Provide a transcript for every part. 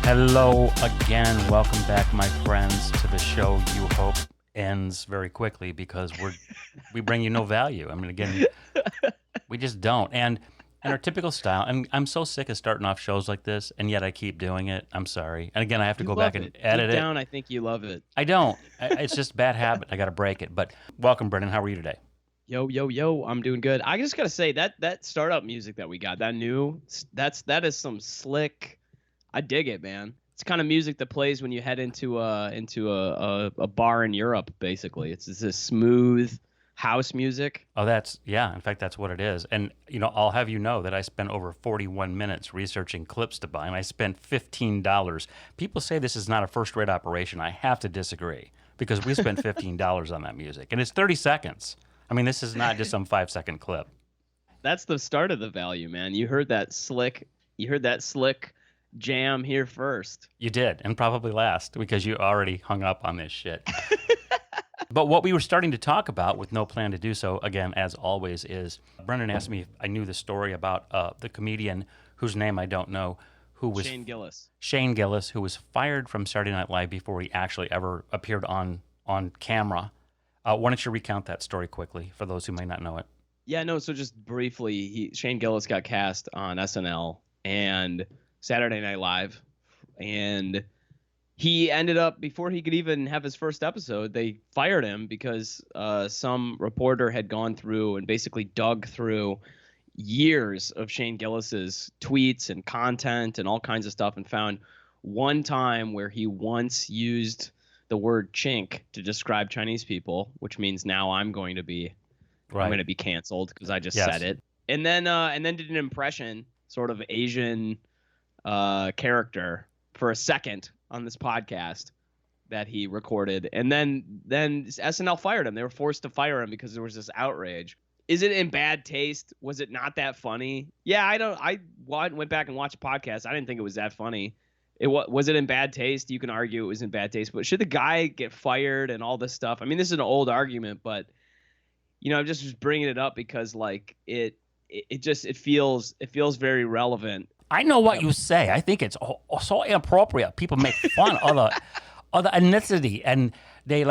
Hello again. Welcome back, my friends, to the show you hope ends very quickly because we bring you no value. I mean, again, we just don't. And in our typical style, and I'm so sick of starting off shows like this, and yet I keep doing it. I'm sorry. And again, I have to You go love back and it. edit Deep it. down, I think you love it. I don't. It's just a bad habit. I got to break it. But welcome, Brendan. How are you today? Yo, yo, yo, I'm doing good. I just gotta say that startup music that we got, that is some slick. I dig it, man. It's kind of music that plays when you head into a bar in Europe. Basically, it's this smooth house music. Oh, yeah. In fact, that's what it is. And, I'll have you know that I spent over 41 minutes researching clips to buy, and I spent $15. People say this is not a first-rate operation. I have to disagree because we spent $15 on that music, and it's 30 seconds. I mean, this is not just some 5-second clip. That's the start of the value, man. You heard that slick jam here first. You did, and probably last because you already hung up on this shit. But what we were starting to talk about with no plan to do so, again, as always, is Brendan asked me if I knew the story about the comedian whose name I don't know, who was Shane Gillis. Shane Gillis, who was fired from Saturday Night Live before he actually ever appeared on camera. Why don't you recount that story quickly for those who may not know it? Yeah, no, so just briefly, Shane Gillis got cast on SNL and Saturday Night Live, and he ended up, before he could even have his first episode, they fired him because some reporter had gone through and basically dug through years of Shane Gillis's tweets and content and all kinds of stuff and found one time where he once used the word chink to describe Chinese people, which means now I'm going to be canceled because I just said it. And then did an impression, sort of Asian character for a second on this podcast that he recorded. And then SNL fired him. They were forced to fire him because there was this outrage. Is it in bad taste? Was it not that funny? Yeah, I went back and watched a podcast. I didn't think it was that funny. Was it in bad taste? You can argue it was in bad taste, but should the guy get fired and all this stuff? I mean, this is an old argument, but I'm just bringing it up because like it feels very relevant. I know what you say. I think it's so inappropriate. People make fun of the ethnicity, and they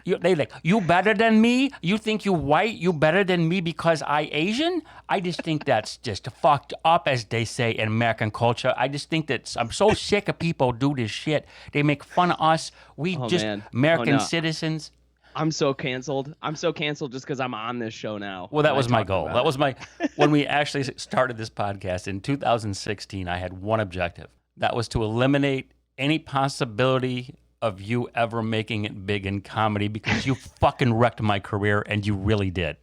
you better than me. You think you white? You better than me because I Asian? I just think that's just fucked up, as they say in American culture. I just think that I'm so sick of people do this shit. They make fun of us. American citizens. I'm so canceled just because I'm on this show now. Well, that was my goal. That was when we actually started this podcast in 2016, I had one objective. That was to eliminate any possibility of you ever making it big in comedy because you fucking wrecked my career, and you really did.